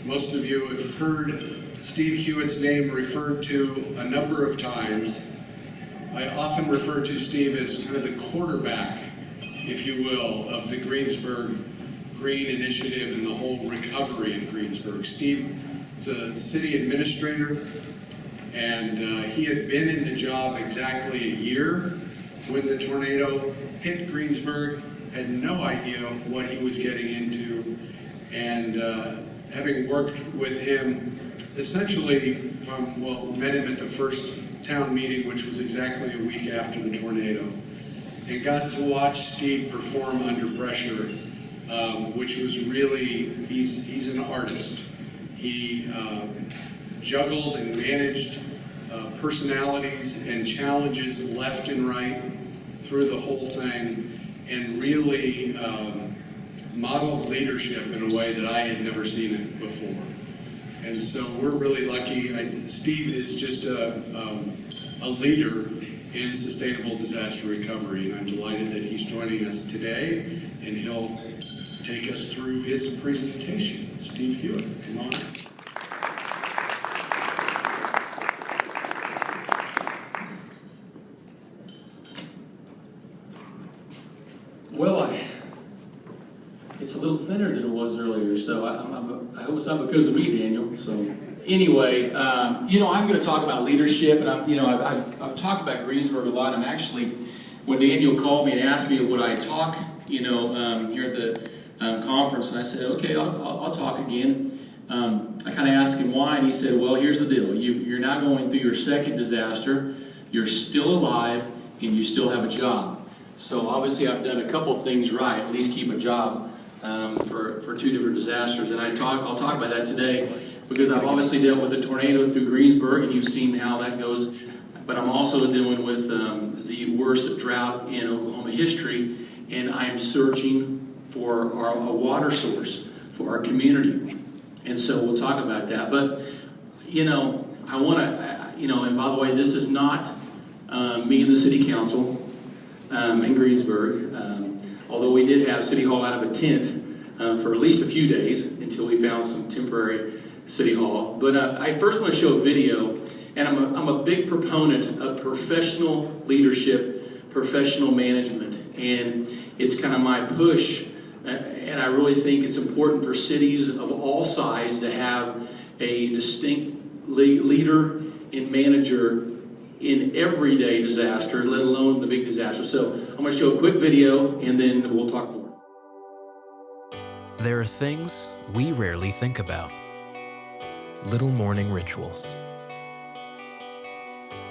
Most of you have heard Steve Hewitt's name referred to a number of times. I often refer to Steve as kind of the quarterback, if you will, of the Greensburg Green Initiative and the whole recovery of Greensburg. Steve is a city administrator, and he had been in the job exactly a year when the tornado hit Greensburg, had no idea what he was getting into, and having worked with him essentially from, well, met him at the first town meeting, which was exactly a week after the tornado, and got to watch Steve perform under pressure, which was really, he's an artist. He juggled and managed personalities and challenges left and right through the whole thing, and really modeled leadership in a way that I had never seen it before. And so we're really lucky. Steve is just a leader in sustainable disaster recovery, and I'm delighted that he's joining us today, and he'll take us through his presentation. Steve Hewitt, come on. Well, it's a little thinner than it was earlier, so I hope it's not because of me, Daniel. So anyway, I'm going to talk about leadership, and I've talked about Greensburg a lot. I'm actually, when Daniel called me and asked me would I talk, here at the conference, and I said, okay, I'll talk again. I kind of asked him why, and he said, well, here's the deal. You're not going through your second disaster. You're still alive, and you still have a job. So obviously I've done a couple things right, at least keep a job for two different disasters. And I'll talk about that today because I've obviously dealt with a tornado through Greensburg, and you've seen how that goes. But I'm also dealing with the worst drought in Oklahoma history, and I'm searching for a water source for our community. And so we'll talk about that. But, I want to, and by the way, this is not me and the city council in Greensburg, although we did have City Hall out of a tent for at least a few days until we found some temporary City Hall. But I first want to show a video, and I'm a big proponent of professional leadership, professional management, and it's kind of my push, and I really think it's important for cities of all sizes to have a distinct leader and manager in everyday disaster, let alone the big disaster. So I'm going to show a quick video, and then we'll talk more. There are things we rarely think about. Little morning rituals.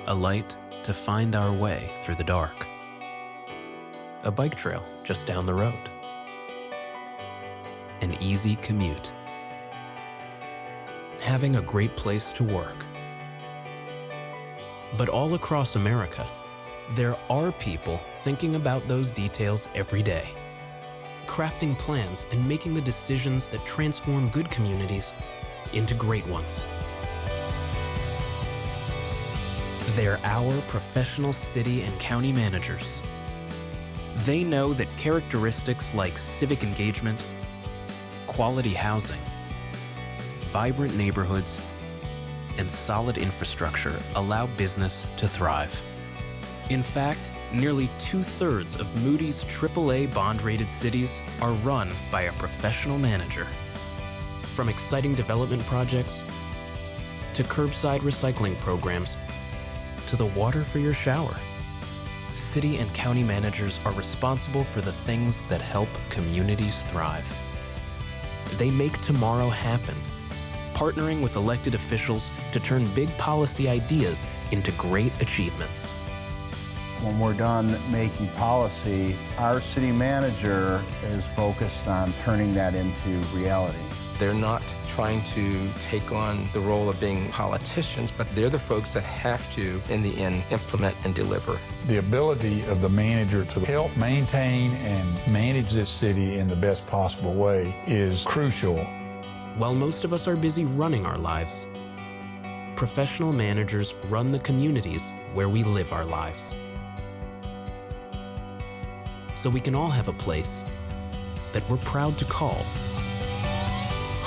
A light to find our way through the dark. A bike trail just down the road. An easy commute. Having a great place to work. But all across America, there are people thinking about those details every day, crafting plans and making the decisions that transform good communities into great ones. They're our professional city and county managers. They know that characteristics like civic engagement, quality housing, vibrant neighborhoods, and solid infrastructure allow business to thrive. In fact, nearly 2/3 of Moody's AAA bond-rated cities are run by a professional manager. From exciting development projects, to curbside recycling programs, to the water for your shower, city and county managers are responsible for the things that help communities thrive. They make tomorrow happen, partnering with elected officials to turn big policy ideas into great achievements. When we're done making policy, our city manager is focused on turning that into reality. They're not trying to take on the role of being politicians, but they're the folks that have to, in the end, implement and deliver. The ability of the manager to help maintain and manage this city in the best possible way is crucial. While most of us are busy running our lives, professional managers run the communities where we live our lives. So we can all have a place that we're proud to call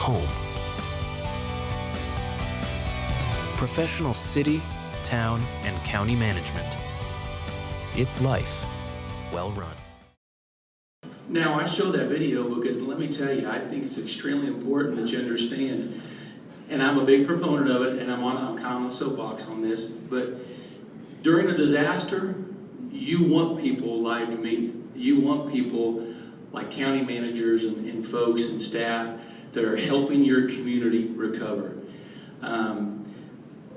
home. Professional city, town, and county management. It's life well run. Now, I show that video because, let me tell you, I think it's extremely important that you understand, and I'm a big proponent of it, and I'm kind of on the soapbox on this, but during a disaster, you want people like me. You want people like county managers and folks and staff that are helping your community recover.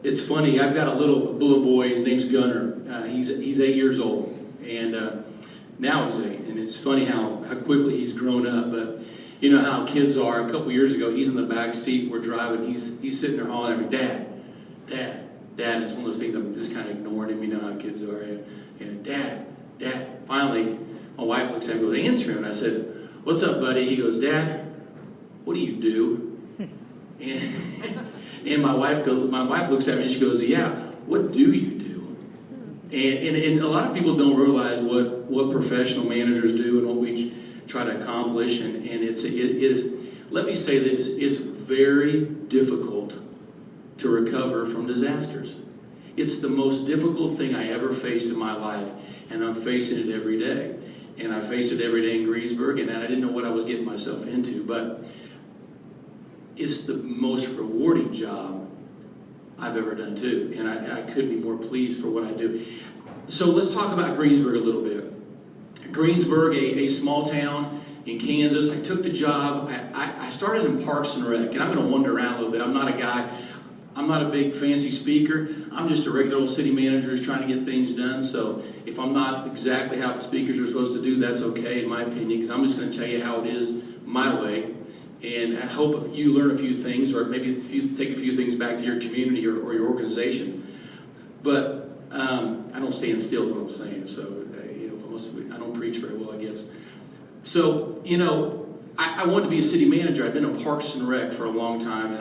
It's funny, I've got a little boy, his name's Gunner. He's 8 years old, and now he's 8, and it's funny how quickly he's grown up, but you know how kids are. A couple years ago, he's in the back seat, we're driving, he's sitting there hollering at me, Dad, and it's one of those things I'm just kind of ignoring him, you know how kids are, and Dad. Finally, my wife looks at him and goes, answer him, and I said, what's up, buddy? He goes, Dad, what do you do? And my wife looks at me and she goes, yeah, what do you do? And a lot of people don't realize what professional managers do and what we try to accomplish, and it is, let me say this, it's very difficult to recover from disasters. It's the most difficult thing I ever faced in my life, and I'm facing it every day. And I face it every day in Greensburg, and I didn't know what I was getting myself into, but it's the most rewarding job I've ever done too, and I couldn't be more pleased for what I do. So let's talk about Greensburg a little bit. Greensburg, a small town in Kansas. I took the job. I started in Parks and Rec, and I'm going to wander around a little bit. I'm not a big fancy speaker. I'm just a regular old city manager who's trying to get things done. So if I'm not exactly how speakers are supposed to do, that's okay in my opinion, because I'm just going to tell you how it is my way. And I hope if you learn a few things, or maybe if you take a few things back to your community or your organization. But I don't stand still what I'm saying. So I don't preach very well, I guess. So I wanted to be a city manager. I've been in Parks and Rec for a long time,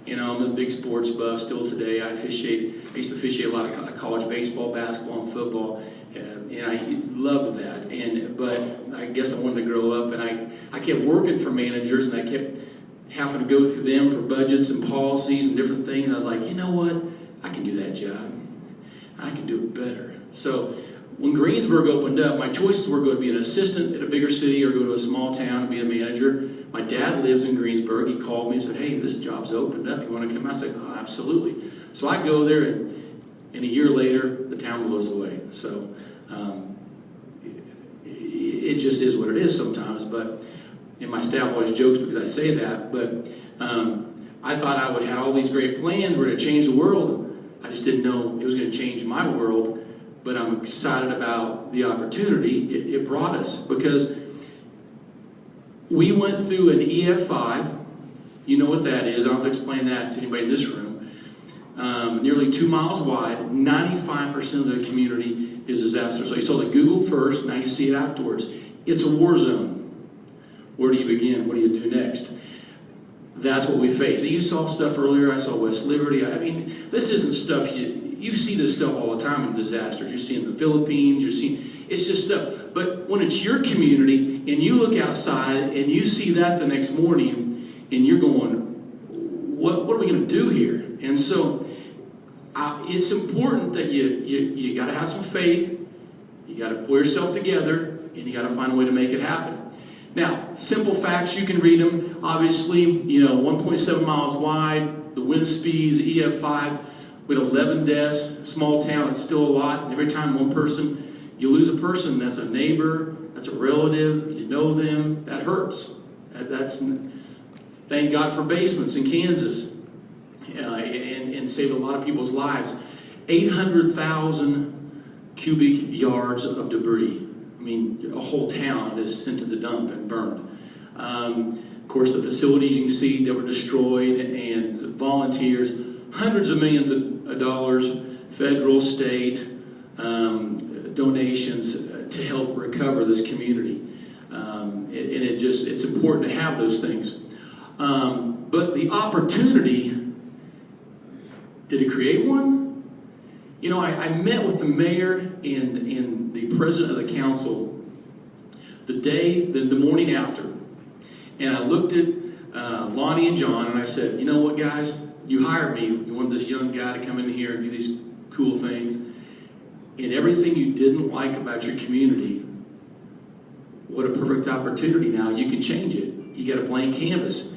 and I'm a big sports buff still today. I used to officiate a lot of college baseball, basketball, and football, and I loved that. But I guess I wanted to grow up, and I kept working for managers, and I kept having to go through them for budgets and policies and different things. And I was like, you know what? I can do that job. I can do it better. So when Greensburg opened up, my choices were go to be an assistant at a bigger city or go to a small town and be a manager. My dad lives in Greensburg. He called me and said, hey, this job's opened up. You want to come out? I said, oh, absolutely. So I go there, and a year later, the town blows away. So it just is what it is sometimes. And my staff always jokes because I say that, but I thought I had all these great plans were to change the world. I just didn't know it was going to change my world. But I'm excited about the opportunity it brought us, because we went through an EF5. You know what that is. I don't have to explain that to anybody in this room. Nearly 2 miles wide, 95% of the community is disaster. So you saw the Google first, now you see it afterwards. It's a war zone. Where do you begin? What do you do next? That's what we face. You saw stuff earlier. I saw West Liberty. I mean, this isn't stuff you see this stuff all the time in disasters. You see in the Philippines. It's just stuff. But when it's your community and you look outside and you see that the next morning and you're going, what are we going to do here? And so it's important that you got to have some faith. You got to pull yourself together, and you got to find a way to make it happen. Now, simple facts, you can read them. Obviously, 1.7 miles wide, the wind speeds, EF5, with 11 deaths, small town, it's still a lot. And every time you lose a person, that's a neighbor, that's a relative, you know them, that hurts. Thank God for basements in Kansas, and saved a lot of people's lives. 800,000 cubic yards of debris. I mean, a whole town is sent to the dump and burned. Of course, the facilities you can see that were destroyed, and volunteers, hundreds of millions of dollars, federal, state, donations to help recover this community. And it's important to have those things. But the opportunity, did it create one? I met with the mayor and the president of the council the morning after, and I looked at Lonnie and John, and I said, you know what, guys? You hired me. You wanted this young guy to come in here and do these cool things. And everything you didn't like about your community, what a perfect opportunity now. You can change it. You got a blank canvas.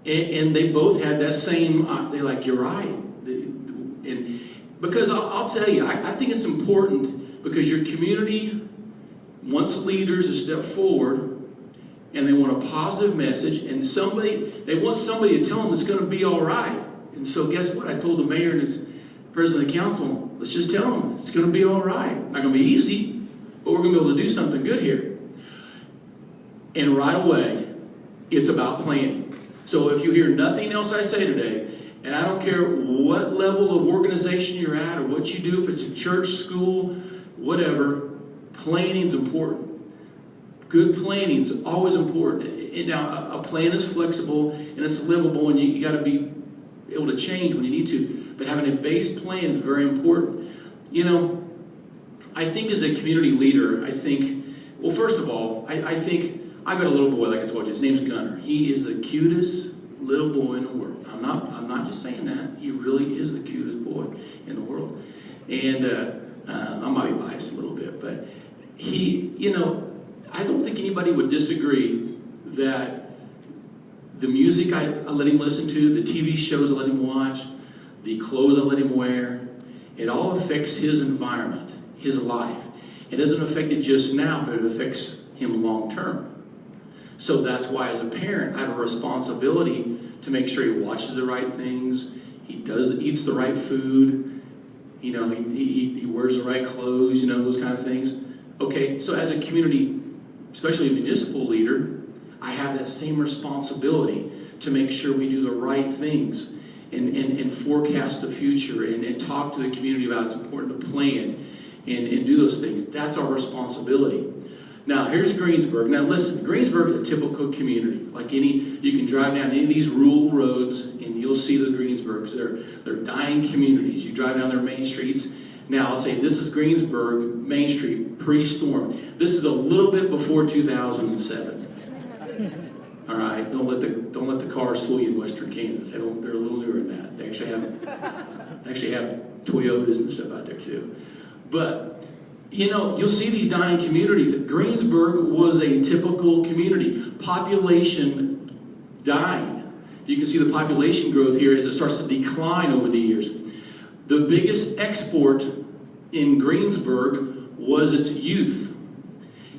And they both had that same, they're like, you're right. And because I'll tell you, I think it's important because your community wants leaders to step forward and they want a positive message and they want somebody to tell them it's going to be all right. And so guess what? I told the mayor and his president of the council, let's just tell them it's going to be all right. Not going to be easy, but we're going to be able to do something good here. And right away, it's about planning. So if you hear nothing else I say today, and I don't care what level of organization you're at or what you do, if it's a church, school, whatever, planning's important. Good planning is always important. And now, a plan is flexible and it's livable, and you got to be able to change when you need to. But having a base plan is very important. You know, I think as a community leader, well, first of all, I think I've got a little boy, like I told you. His name's Gunner. He is the cutest little boy in the world. I'm not just saying that. He really is the cutest boy in the world. And I might be biased a little bit, but he, you know, I don't think anybody would disagree that the music I let him listen to, the TV shows I let him watch, the clothes I let him wear, it all affects his environment, his life. It doesn't affect it just now, but it affects him long term. So that's why as a parent, I have a responsibility to make sure he watches the right things, eats the right food, you know, he wears the right clothes, you know, those kind of things. Okay, so as a community, especially a municipal leader, I have that same responsibility to make sure we do the right things and forecast the future and talk to the community about it's important to plan and do those things. That's our responsibility. Now, here's Greensburg. Now, listen, Greensburg is a typical community. Like you can drive down any of these rural roads and you'll see the Greensburgs. They're dying communities. You drive down their main streets. Now, I'll say this is Greensburg, Main Street, pre-storm. This is a little bit before 2007. All right, don't let the cars fool you in Western Kansas. They're a little newer than that. They actually have Toyotas and stuff out there too. But you know, you'll see these dying communities. Greensburg was a typical community. Population dying. You can see the population growth here as it starts to decline over the years. The biggest export in Greensburg was its youth.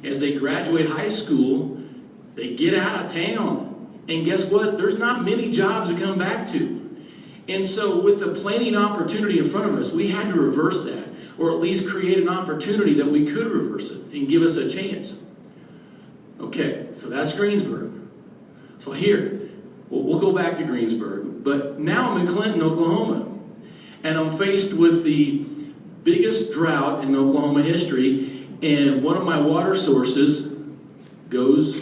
As they graduate high school, they get out of town. And guess what? There's not many jobs to come back to. And so with the planning opportunity in front of us, we had to reverse that, or at least create an opportunity that we could reverse it and give us a chance. Okay, so that's Greensburg. So here, we'll go back to Greensburg, but now I'm in Clinton, Oklahoma, and I'm faced with the biggest drought in Oklahoma history, and one of my water sources goes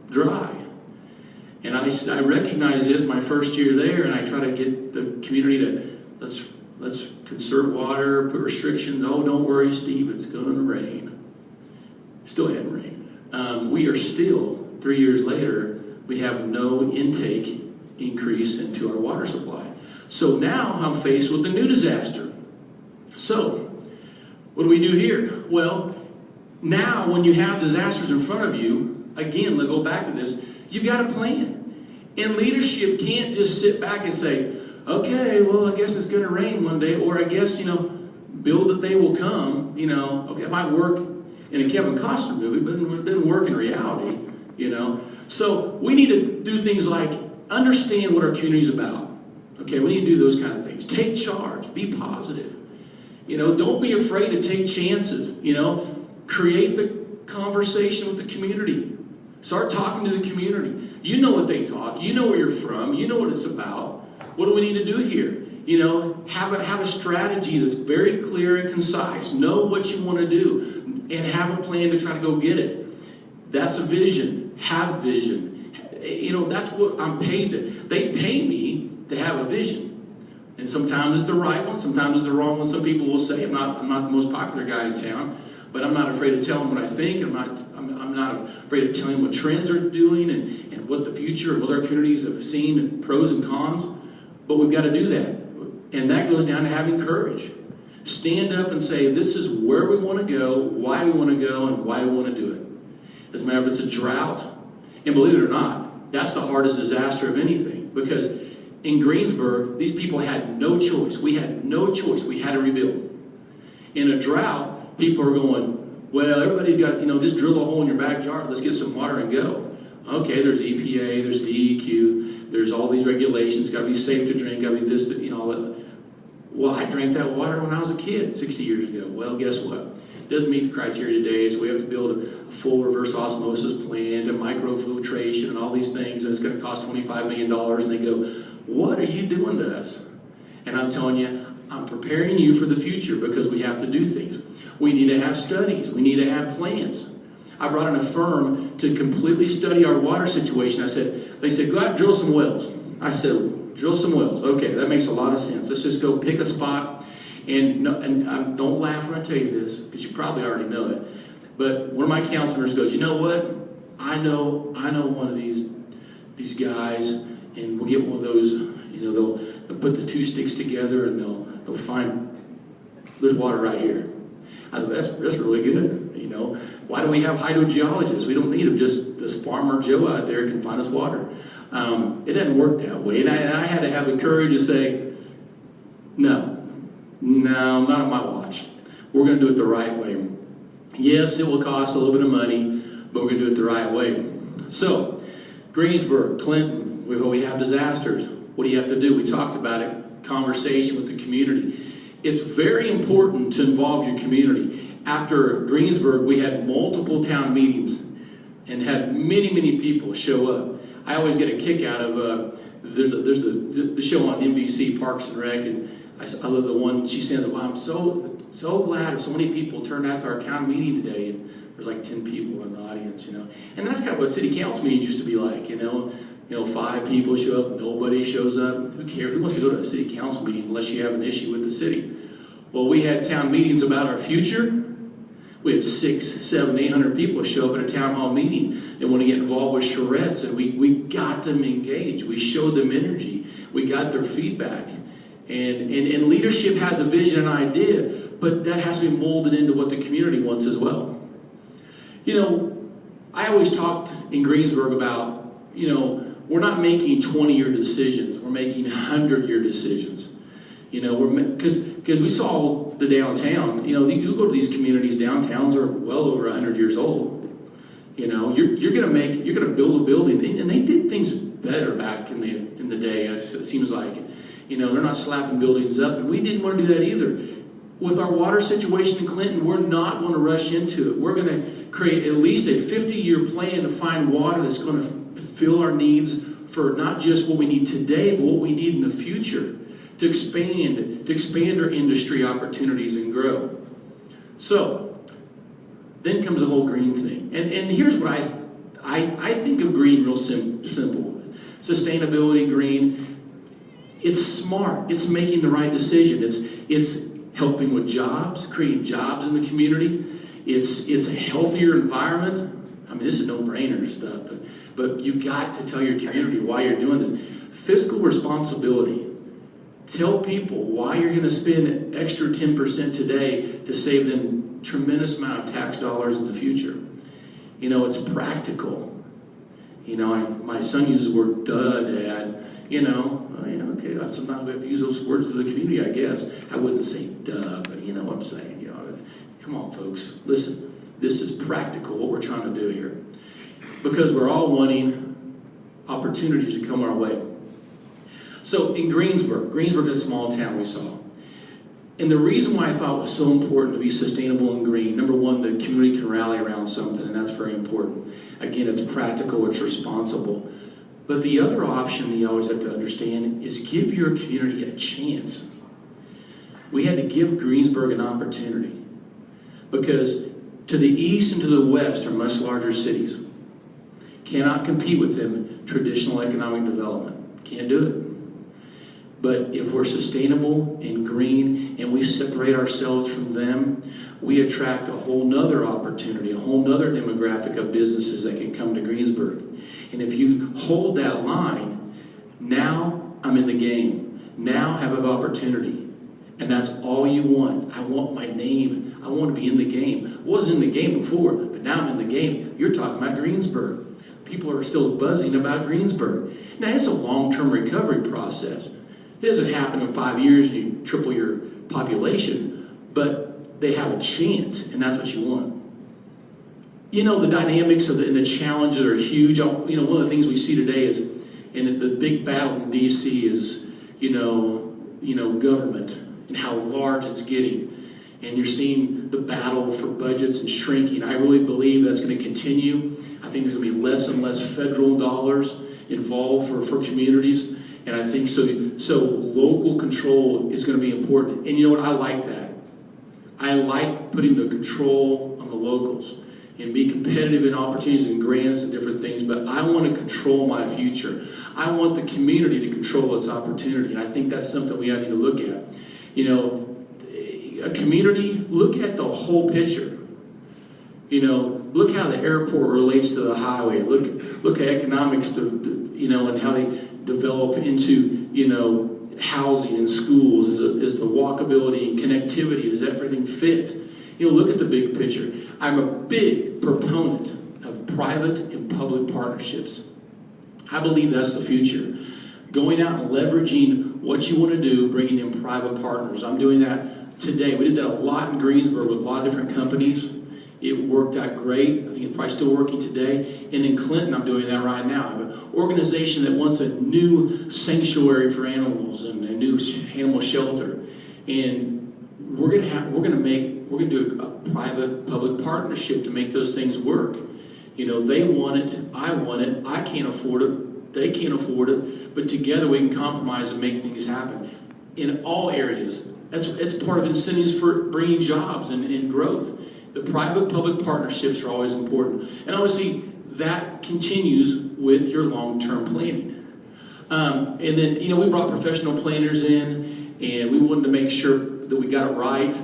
dry. And I recognize this my first year there, and I try to get the community to, let's conserve water, put restrictions. Oh, don't worry, Steve, it's going to rain. Still hadn't rained. We are still, 3 years later, we have no intake increase into our water supply. So now I'm faced with a new disaster. So, what do we do here? Well, now when you have disasters in front of you, again, let's go back to this, you've got a plan. And leadership can't just sit back and say, okay, well, I guess it's going to rain one day, or I guess, you know, build that they will come, you know, okay, it might work in a Kevin Costner movie, but it didn't work in reality, you know. So we need to do things like understand what our community is about. Okay, we need to do those kind of things. Take charge, be positive. You know, don't be afraid to take chances, you know. Create the conversation with the community. Start talking to the community. You know what they talk. You know where you're from. You know what it's about. What do we need to do here? You know, have a strategy that's very clear and concise. Know what you want to do and have a plan to try to go get it. That's a vision. Have vision. You know, that's what I'm paid to. They pay me to have a vision. And sometimes it's the right one, sometimes it's the wrong one. Some people will say I'm not the most popular guy in town. but I'm not afraid to tell them what I think. I'm not afraid of telling what trends are doing and what the future of other communities have seen, and pros and cons. But we've got to do that. And that goes down to having courage. Stand up and say, this is where we want to go, why we want to go, and why we want to do it. As a matter of fact, if it's a drought, and believe it or not, that's the hardest disaster of anything. Because in Greensburg, these people had no choice. We had no choice. We had to rebuild. In a drought, people are going, well, everybody's got, just drill a hole in your backyard. Let's get some water and go. Okay, there's EPA, there's DEQ, there's all these regulations. Got to be safe to drink. Got to be this, Well, I drank that water when I was a kid 60 years ago. Well, guess what? It doesn't meet the criteria today, so we have to build a full reverse osmosis plant and microfiltration and all these things, and it's going to cost $25 million. And they go, what are you doing to us? And I'm telling you, I'm preparing you for the future because we have to do things. We need to have studies. We need to have plans. I brought in a firm to completely study our water situation. They said, go out and drill some wells. I said, drill some wells. Okay, that makes a lot of sense. Let's just go pick a spot. And don't laugh when I tell you this, because you probably already know it. But one of my counselors goes, you know what? I know one of these guys, and we'll get one of those. They'll put the two sticks together, and they'll find there's water right here. I go, that's really good. Why do we have hydrogeologists? We don't need them. Just this farmer Joe out there can find us water. It doesn't work that way. And I had to have the courage to say, no, not on my watch. We're going to do it the right way. Yes, it will cost a little bit of money, but we're going to do it the right way. So, Greensburg, Clinton, we have disasters. What do you have to do? We talked about it. Conversation with the community. It's very important to involve your community. After Greensburg, we had multiple town meetings and had many people show up. I always get a kick out of, there's the show on NBC, Parks and Rec, and I love the one she said, well, I'm so glad so many people turned out to our town meeting today, and there's like 10 people in the audience, And that's kind of what city council meetings used to be like, 5 people show up, nobody shows up. Who cares? Who wants to go to a city council meeting unless you have an issue with the city? Well, we had town meetings about our future. We had 600, 700, 800 people show up at a town hall meeting. They want to get involved with charrettes, and we got them engaged. We showed them energy. We got their feedback. And leadership has a vision and idea, but that has to be molded into what the community wants as well. I always talked in Greensburg about, we're not making 20-year decisions. We're making 100-year decisions. Because we saw the downtown. You go to these communities, downtowns are well over 100 years old. You're gonna build a building, and they did things better back in the day. It seems like, they're not slapping buildings up, and we didn't want to do that either. With our water situation in Clinton, we're not going to rush into it. We're going to create at least a 50-year plan to find water that's going to fill our needs for not just what we need today, but what we need in the future. To expand our industry opportunities and grow. So, then comes the whole green thing. And here's what I think of green real simple. Sustainability green, it's smart. It's making the right decision. It's helping with jobs, creating jobs in the community. It's a healthier environment. I mean, this is no-brainer stuff, but you got to tell your community why you're doing this. Fiscal responsibility. Tell people why you're going to spend an extra 10% today to save them a tremendous amount of tax dollars in the future. It's practical. My son uses the word duh, Dad. Okay, sometimes we have to use those words to the community, I guess. I wouldn't say duh, but you know what I'm saying. Come on, folks. Listen, this is practical, what we're trying to do here. Because we're all wanting opportunities to come our way. So in Greensburg is a small town we saw. And the reason why I thought it was so important to be sustainable and green, number one, the community can rally around something, and that's very important. Again, it's practical, it's responsible. But the other option that you always have to understand is give your community a chance. We had to give Greensburg an opportunity. Because to the east and to the west are much larger cities. Cannot compete with them in traditional economic development. Can't do it. But if we're sustainable and green and we separate ourselves from them, we attract a whole nother opportunity, a whole nother demographic of businesses that can come to Greensburg. And if you hold that line, now I'm in the game. Now I have an opportunity. And that's all you want. I want my name. I want to be in the game. I wasn't in the game before, but now I'm in the game. You're talking about Greensburg. People are still buzzing about Greensburg. Now, it's a long-term recovery process. It doesn't happen in 5 years and you triple your population, but they have a chance, and that's what you want. You know, the dynamics of and the challenges are huge. You know, one of the things we see today is, and the big battle in D.C. is, you know, government and how large it's getting. And you're seeing the battle for budgets and shrinking. I really believe that's going to continue. I think there's going to be less and less federal dollars involved for communities. And I think so local control is going to be important. And you know what? I like that. I like putting the control on the locals and be competitive in opportunities and grants and different things, but I want to control my future. I want the community to control its opportunity, and I think that's something we need to look at. You know, a community, look at the whole picture. You know, look how the airport relates to the highway. Look at economics, you know, and how they develop into, you know, housing and schools. Is the walkability and connectivity, does everything fit? You know, look at the big picture. I'm a big proponent of private and public partnerships. I believe that's the future. Going out and leveraging what you want to do, bringing in private partners. I'm doing that today. We did that a lot in Greensburg with a lot of different companies. It worked out great. I think it's probably still working today. And in Clinton, I'm doing that right now. I have an organization that wants a new sanctuary for animals and a new animal shelter. And we're gonna do a private-public partnership to make those things work. You know, they want it, I want it, I can't afford it, they can't afford it, but together we can compromise and make things happen in all areas. It's part of incentives for bringing jobs and growth. The private-public partnerships are always important. And obviously, that continues with your long-term planning. And then, you know, we brought professional planners in, and we wanted to make sure that we got it right.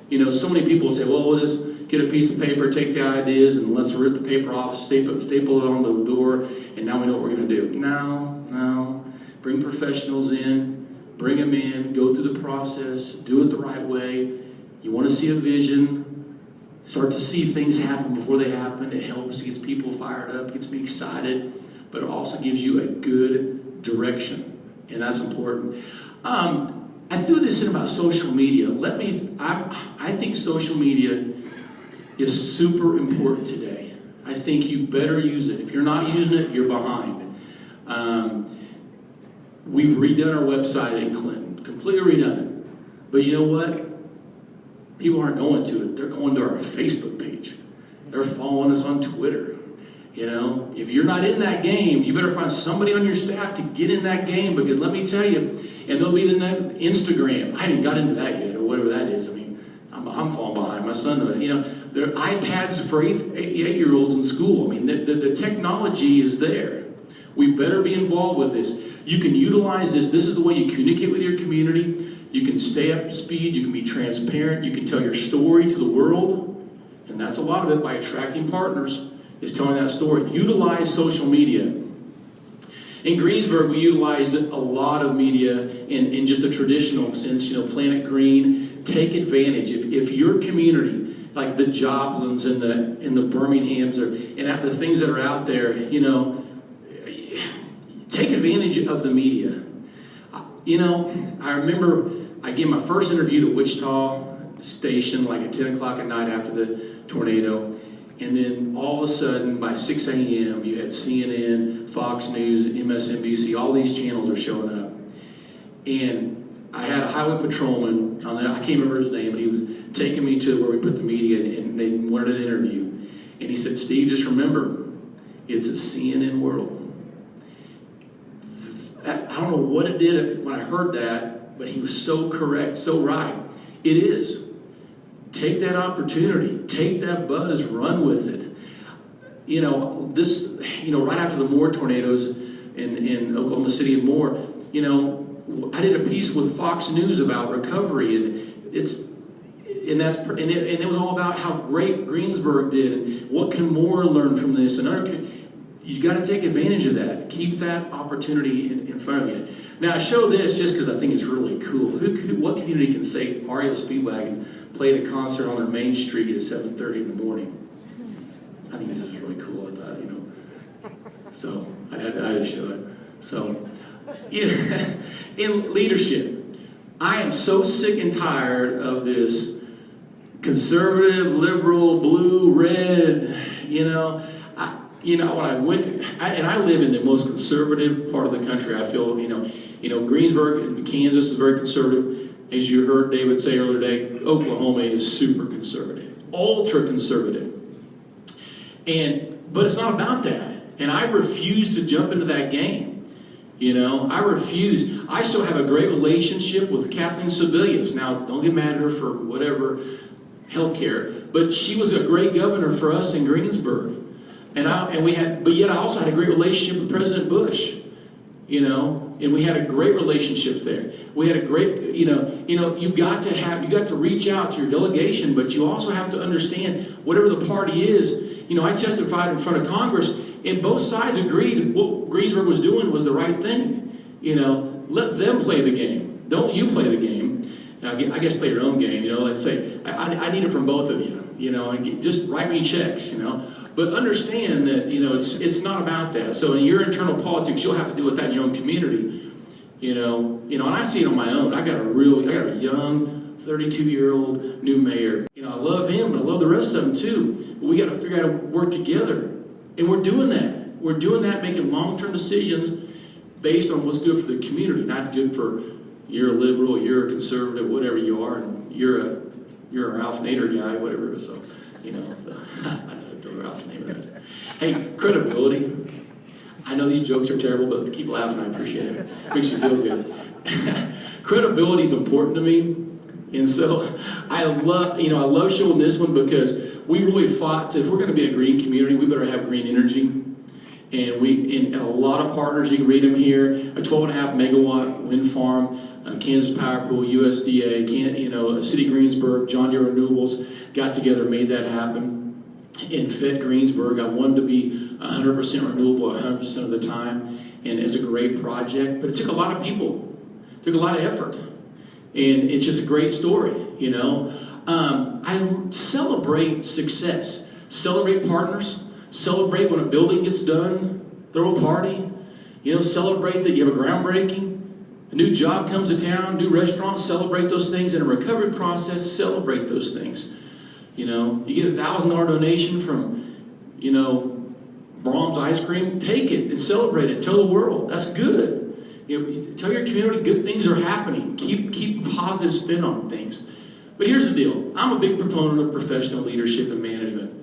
You know, so many people say, well, we'll just get a piece of paper, take the ideas, and let's rip the paper off, staple it on the door, and now we know what we're going to do. No. Bring professionals in, bring them in, go through the process, do it the right way. You want to see a vision, start to see things happen before they happen. It helps, it gets people fired up, gets me excited, but it also gives you a good direction, and that's important. I threw this in about social media. I think social media is super important today. I think you better use it. If you're not using it, you're behind. We've redone our website in Clinton, completely redone it. But you know what? People aren't going to it. They're going to our Facebook page. They're following us on Twitter. You know, if you're not in that game, you better find somebody on your staff to get in that game, because let me tell you, and there'll be the next Instagram. I haven't got into that yet, or whatever that is. I mean, I'm falling behind. My son, you know, there are iPads for 8-year-olds in school. I mean, the technology is there. We better be involved with this. You can utilize this. This is the way you communicate with your community. You can stay up to speed. You can be transparent. You can tell your story to the world. And that's a lot of it by attracting partners, is telling that story. Utilize social media. In Greensburg, we utilized a lot of media in just a traditional sense, you know, Planet Green. Take advantage. If your community, like the Joplins and the Birminghams, and the things that are out there, you know, take advantage of the media. You know, I remember I gave my first interview to Wichita Station like at 10 o'clock at night after the tornado. And then all of a sudden, by 6 a.m., you had CNN, Fox News, MSNBC, all these channels are showing up. And I had a highway patrolman, I can't remember his name, but he was taking me to where we put the media, and they wanted an interview. And he said, Steve, just remember, it's a CNN world. I don't know what it did when I heard that, but he was so correct, so right. It is. Take that opportunity, take that buzz, run with it. You know, right after the Moore tornadoes in Oklahoma City and Moore, you know, I did a piece with Fox News about recovery, and it was all about how great Greensburg did and what can Moore learn from this. And you got to take advantage of that. Keep that opportunity in front of you. Now I show this just because I think it's really cool. What community can say REO Speedwagon played a concert on their main street at 7:30 in the morning? I think this is really cool. I thought, so I had to show it. So in leadership, I am so sick and tired of this conservative, liberal, blue, red, when I went to, and I live in the most conservative part of the country. I feel, Greensburg and Kansas is very conservative. As you heard David say earlier today, Oklahoma is super conservative, ultra conservative. But it's not about that. And I refuse to jump into that game. I refuse. I still have a great relationship with Kathleen Sebelius. Now, don't get mad at her for whatever healthcare, but she was a great governor for us in Greensburg. But yet I also had a great relationship with President Bush, and we had a great relationship there. We had a great, you got to reach out to your delegation, but you also have to understand whatever the party is. I testified in front of Congress, and both sides agreed that what Greensburg was doing was the right thing. Let them play the game. Don't you play the game. Now, I guess play your own game. Let's say, I need it from both of you. And just write me checks. But understand that it's not about that. So in your internal politics, you'll have to deal with that in your own community. And I see it on my own. I got a young 32-year-old new mayor. I love him, but I love the rest of them too. But we got to figure out how to work together, and we're doing that. We're doing that, making long-term decisions based on what's good for the community, not good for you're a liberal, you're a conservative, whatever you are, and you're a Ralph Nader guy, whatever. So I just throw Ralph's name in it. Hey, credibility. I know these jokes are terrible, but keep laughing. I appreciate it. Makes you feel good. Credibility is important to me, and so I love showing this one because we really fought if we're going to be a green community, we better have green energy. And a lot of partners, you can read them here, a 12.5 megawatt wind farm, Kansas Power Pool, USDA, City of Greensburg, John Deere Renewables got together, made that happen, and fed Greensburg. I wanted to be 100% renewable 100% of the time, and it's a great project, but it took a lot of people, took a lot of effort, and it's just a great story, I celebrate success, celebrate partners, celebrate when a building gets done, throw a party, celebrate that you have a groundbreaking, a new job comes to town, new restaurants, celebrate those things. In a recovery process, celebrate those things. You get a $1,000 donation from, Brahms ice cream, take it and celebrate it. Tell the world, that's good. Tell your community good things are happening. Keep a positive spin on things. But here's the deal. I'm a big proponent of professional leadership and management.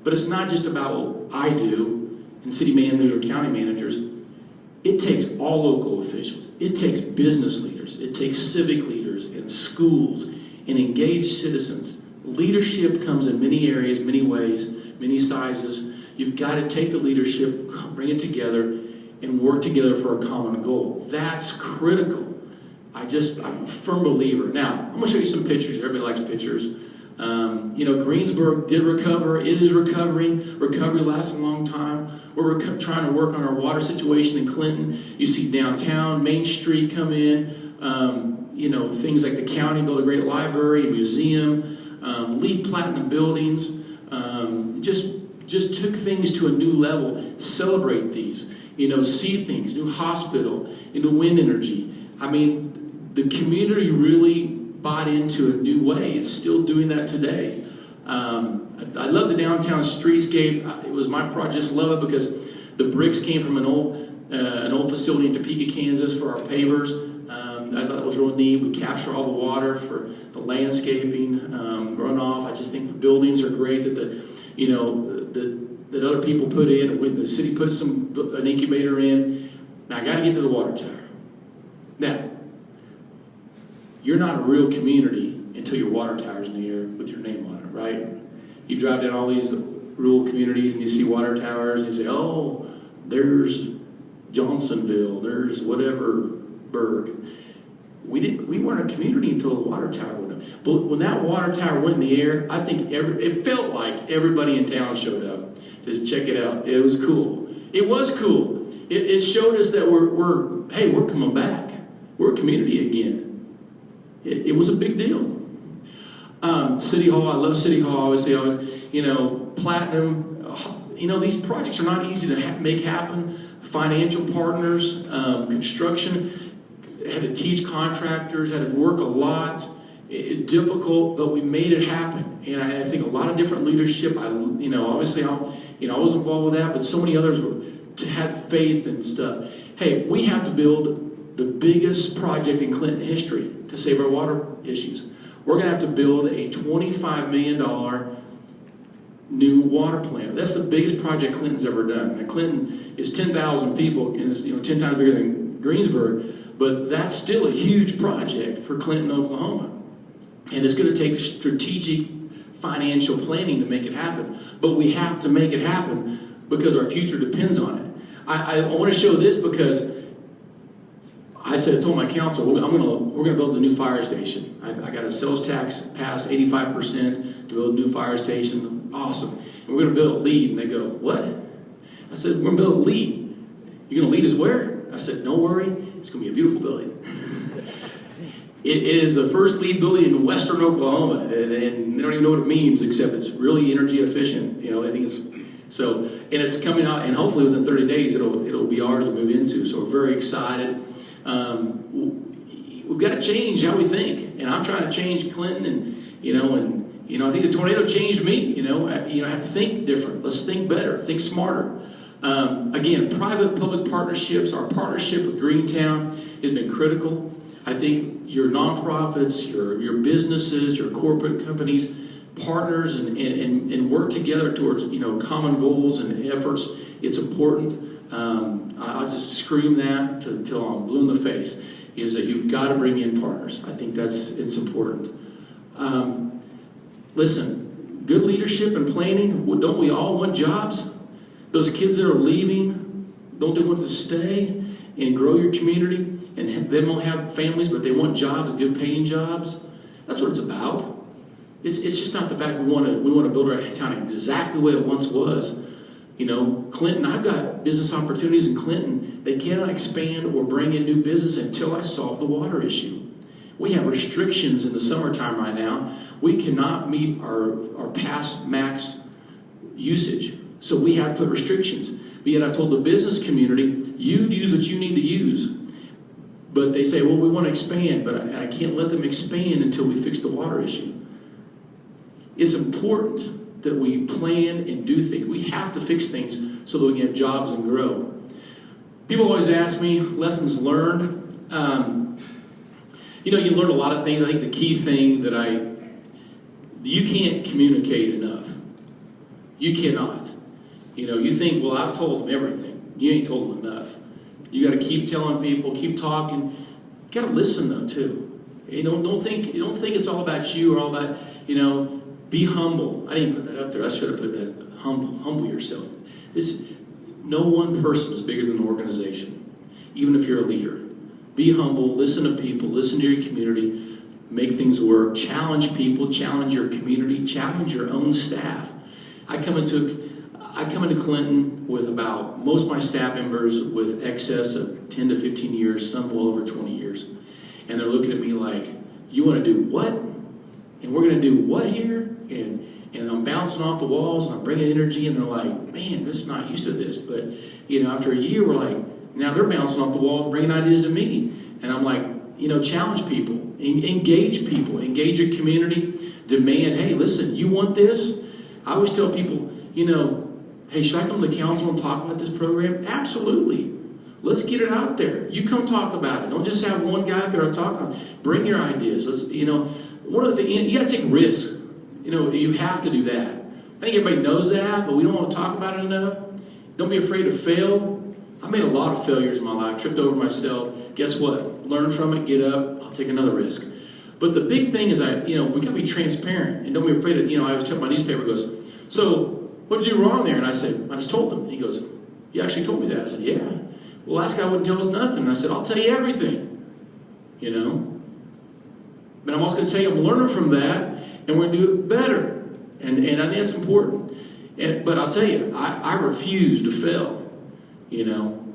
But it's not just about what I do and city managers or county managers. It takes all local officials. It takes business leaders. It takes civic leaders and schools and engaged citizens. Leadership comes in many areas, many ways, many sizes. You've got to take the leadership, bring it together, and work together for a common goal. That's critical. I'm a firm believer. Now, I'm going to show you some pictures. Everybody likes pictures. Greensburg did recover. It is recovering. Recovery lasts a long time. We're trying to work on our water situation in Clinton. You see downtown, Main Street come in. Things like the county built a great library, a museum, LEED platinum buildings. Just took things to a new level. Celebrate these. See things. New hospital. Wind energy. The community really bought into a new way. It's still doing that today. I love the downtown streetscape. It was my project. Just love it because the bricks came from an old facility in Topeka, Kansas for our pavers. I thought that was real neat. We capture all the water for the landscaping, runoff. I just think the buildings are great that that other people put in. When the city put an incubator in. Now I got to get to the water tower. Now, you're not a real community until your water tower's in the air with your name on it, right? You drive down all these rural communities and you see water towers and you say, oh, there's Johnsonville, there's whatever burg. we weren't a community until the water tower went up. But when that water tower went in the air, I think it felt like everybody in town showed up to check it out. It was cool. It was cool. It showed us that we're coming back. We're a community again. It was a big deal. City Hall, I love City Hall. Obviously, Platinum. These projects are not easy to make happen. Financial partners, construction, had to teach contractors, had to work a lot. Difficult, but we made it happen. And I think a lot of different leadership. Obviously, I was involved with that, but so many others had faith and stuff. Hey, we have to build the biggest project in Clinton history to save our water issues. We're going to have to build a $25 million new water plant. That's the biggest project Clinton's ever done. Now, Clinton is 10,000 people, and it's 10 times bigger than Greensburg, but that's still a huge project for Clinton, Oklahoma. And it's going to take strategic financial planning to make it happen. But we have to make it happen because our future depends on it. I want to show this because I told my council, we're going to build a new fire station. I got a sales tax pass 85% to build a new fire station. Awesome. And we're going to build a lead. And they go, what? I said, we're going to build a lead. You're going to lead us where? I said, don't worry. It's going to be a beautiful building. It is the first lead building in western Oklahoma. And they don't even know what it means, except it's really energy efficient. I think it's so, and it's coming out, and hopefully within 30 days it'll be ours to move into. So we're very excited. We've got to change how we think, and I'm trying to change Clinton, and I think the tornado changed me. I have to think different. Let's think better, think smarter. Again, private-public partnerships. Our partnership with Greentown has been critical. I think your nonprofits, your businesses, your corporate companies, partners and work together towards common goals and efforts. It's important. I'll just scream that until I'm blue in the face. Is that you've got to bring in partners. I think it's important. Listen, good leadership and planning. Don't we all want jobs? Those kids that are leaving, don't they want to stay and grow your community? And they won't have families, but they want jobs, and good paying jobs. That's what it's about. It's just not the fact we want to build our town exactly the way it once was. Clinton, I've got business opportunities in Clinton. They cannot expand or bring in new business until I solve the water issue. We have restrictions in the summertime right now. We cannot meet our past max usage. So we have to put restrictions. But yet I've told the business community, you use what you need to use. But they say, well, we want to expand, but I can't let them expand until we fix the water issue. It's important that we plan and do things. We have to fix things so that we can have jobs and grow. People always ask me, lessons learned. You learn a lot of things. I think the key thing you can't communicate enough. You cannot. You think, well, I've told them everything. You ain't told them enough. You got to keep telling people, keep talking. You got to listen though too. Don't think it's all about you or all about Be humble. I didn't put that up there. I should have put that. Humble yourself. No one person is bigger than an organization, even if you're a leader. Be humble. Listen to people. Listen to your community. Make things work. Challenge people. Challenge your community. Challenge your own staff. I come into Clinton with most of my staff members with excess of 10 to 15 years, some well over 20 years. And they're looking at me like, you want to do what? And we're going to do what here? And I'm bouncing off the walls and I'm bringing energy, and they're like, man, this is not used to this. But, after a year, we're like, now they're bouncing off the walls, bringing ideas to me. And I'm like, challenge people, engage people, engage your community, demand, hey, listen, you want this? I always tell people, hey, should I come to council and talk about this program? Absolutely. Let's get it out there. You come talk about it. Don't just have one guy out there talking about it. Bring your ideas. One of the things, you got to take risks. You have to do that. I think everybody knows that, but we don't want to talk about it enough. Don't be afraid to fail. I made a lot of failures in my life, tripped over myself. Guess what? Learn from it, get up, I'll take another risk. But the big thing is we got to be transparent and don't be afraid of, I was telling my newspaper, goes, so what did you do wrong there? And I said, I just told him. He goes, you actually told me that? I said, yeah. Well, last guy wouldn't tell us nothing. And I said, I'll tell you everything. But I'm also going to tell you I'm learning from that, and we're going to do it better. And I think that's important. But I'll tell you, I refuse to fail. You know,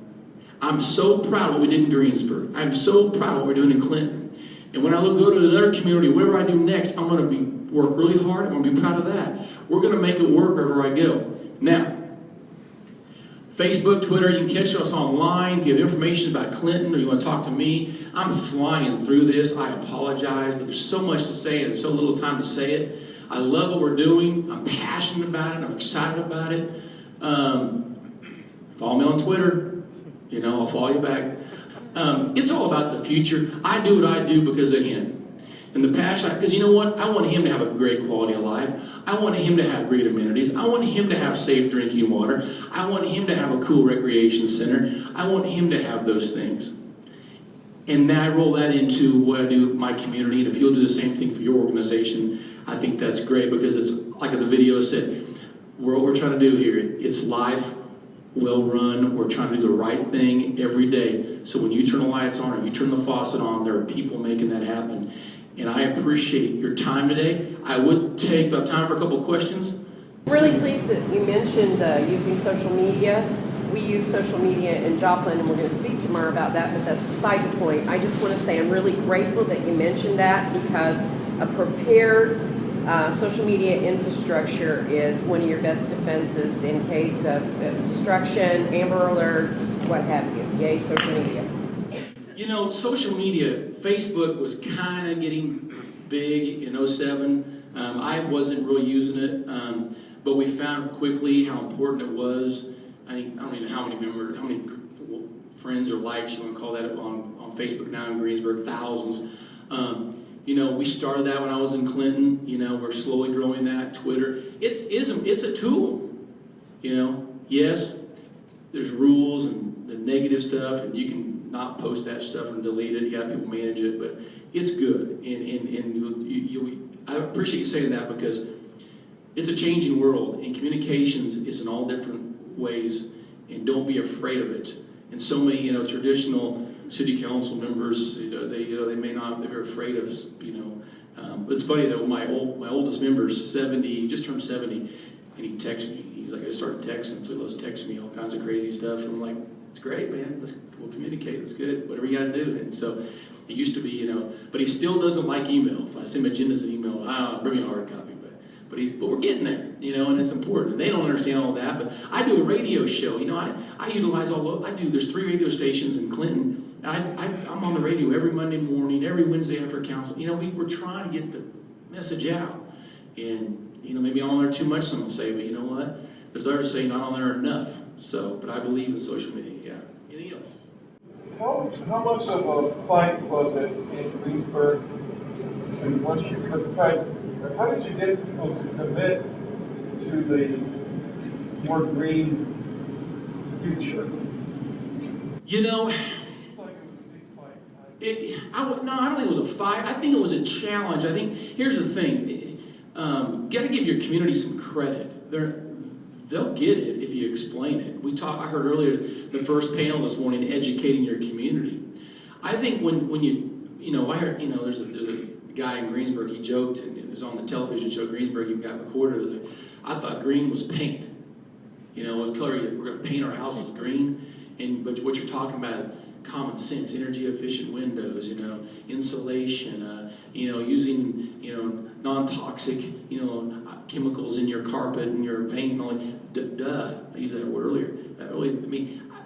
I'm so proud of what we did in Greensburg. I'm so proud of what we're doing in Clinton. And when I go to another community, whatever I do next, I'm going to work really hard. I'm going to be proud of that. We're going to make it work wherever I go. Now, Facebook, Twitter, you can catch us online. If you have information about Clinton or you want to talk to me, I'm flying through this. I apologize, but there's so much to say and so little time to say it. I love what we're doing. I'm passionate about it. I'm excited about it. Follow me on Twitter. You know, I'll follow you back. It's all about the future. I do what I do because of him. And the passion, because you know what? I want him to have a great quality of life. I want him to have great amenities. I want him to have safe drinking water. I want him to have a cool recreation center. I want him to have those things. And now I roll that into what I do with my community. And if you'll do the same thing for your organization, I think that's great, because it's like the video said, what we're trying to do here, it's life well run. We're trying to do the right thing every day. So when you turn the lights on or you turn the faucet on, there are people making that happen. And I appreciate your time today. I would take time for a couple of questions. Really pleased that you mentioned using social media. We use social media in Joplin, and we're going to speak tomorrow about that, but that's beside the point. I just want to say I'm really grateful that you mentioned that, because a prepared social media infrastructure is one of your best defenses in case of destruction, Amber Alerts, what have you. Yay, social media. You know, social media, Facebook was kind of getting big in 2007. I wasn't really using it, but we found quickly how important it was. I don't even know how many friends or likes you want to call that on Facebook now in Greensburg, thousands. You know, we started that when I was in Clinton. You know, we're slowly growing that. Twitter, it's a tool. You know, yes, there's rules and the negative stuff, and you can not post that stuff and delete it. You got people manage it, but it's good. And I appreciate you saying that, because it's a changing world, and communications is in all different ways, and don't be afraid of it. And so many, you know, traditional city council members, they may not, they're afraid of, but it's funny that my oldest member's 70, just turned 70, and he texts me. He's like, I just started texting, so he loves texting me all kinds of crazy stuff. And I'm like, it's great, man. We'll communicate. That's good. Whatever you got to do. And so it used to be, but he still doesn't like emails. I send him agendas and email. Bring me a hard copy. But we're getting there, and it's important. And they don't understand all that. But I do a radio show. I utilize there's 3 radio stations in Clinton. I'm on the radio every Monday morning, every Wednesday after council. We're trying to get the message out. And, maybe I'm on there too much, some will say, but you know what? There's others say not on there enough. But I believe in social media, yeah. Anything else? How much of a fight was it in Greensburg? And once you how did you get people to commit to the more green future? I don't think it was a fight. I think it was a challenge. I think, here's the thing. Got to give your community some credit. They'll get it if you explain it. I heard earlier, the first panel this morning, educating your community. I think when I heard, there's a guy in Greensburg, he joked, and it was on the television show Greensburg, he got recorded. I thought green was paint. What color we're going to paint our houses green. But what you're talking about, common sense, energy efficient windows, insulation, using, non-toxic, chemicals in your carpet and your paint. I used that word earlier.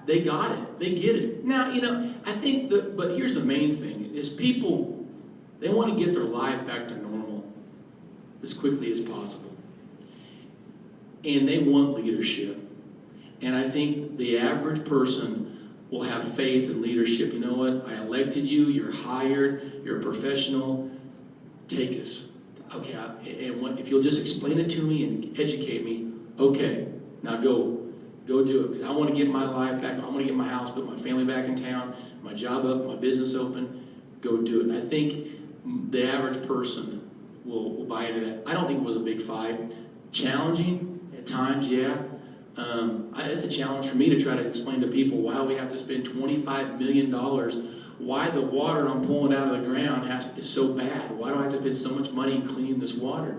They got it. They get it. Now, I think but here's the main thing, is people, they want to get their life back to normal as quickly as possible. And they want leadership. And I think the average person will have faith in leadership. You know what? I elected you. You're hired. You're a professional. Take us. Okay, and if you'll just explain it to me and educate me, okay, now go do it. Because I want to get my life back. I want to get my house, put my family back in town, my job up, my business open. Go do it. And I think the average person will buy into that. I don't think it was a big fight. Challenging at times, yeah. It's a challenge for me to try to explain to people why we have to spend $25 million why the water I'm pulling out of the ground is so bad. Why do I have to spend so much money in cleaning this water?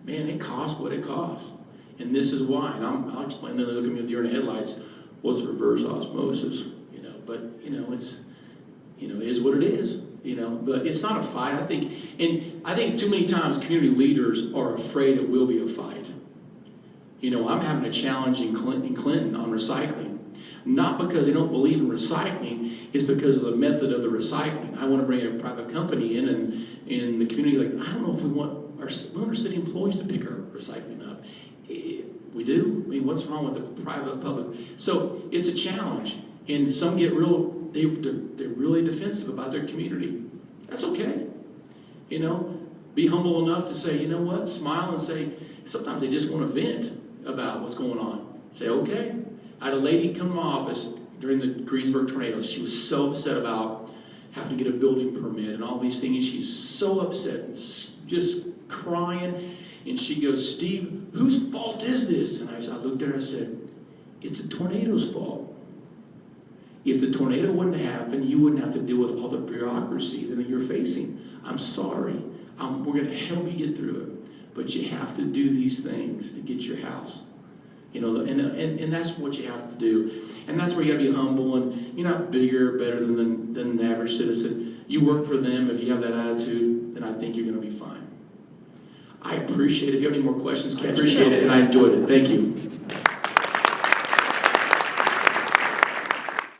Man, it costs what it costs. And this is why. And I'll explain. Then they look at me with deer in the headlights. Well, it's reverse osmosis, But it's, it is what it is, But it's not a fight. I think too many times community leaders are afraid it will be a fight. I'm having a challenge in Clinton on recycling, not because they don't believe in recycling. It's because of the method of the recycling. I want to bring a private company in, and in the community, I don't know if we want our city employees to pick our recycling up. We do. I mean, what's wrong with the private public? So it's a challenge, and some get they're really defensive about their community. That's okay. Be humble enough to say, you know what? Smile and say. Sometimes they just want to vent about what's going on. Say, okay. I had a lady come to my office during the Greensburg tornadoes. She was so upset about having to get a building permit and all these things. She's so upset, just crying. And she goes, Steve, whose fault is this? And I looked at her and I said, it's a tornado's fault. If the tornado wouldn't happen, you wouldn't have to deal with all the bureaucracy that you're facing. I'm sorry. We're going to help you get through it. But you have to do these things to get your house. And that's what you have to do. And that's where you got to be humble, and you're not bigger or better than the average citizen. You work for them. If you have that attitude, then I think you're going to be fine. I appreciate it. If you have any more questions, I appreciate it, and I enjoyed it. Thank you.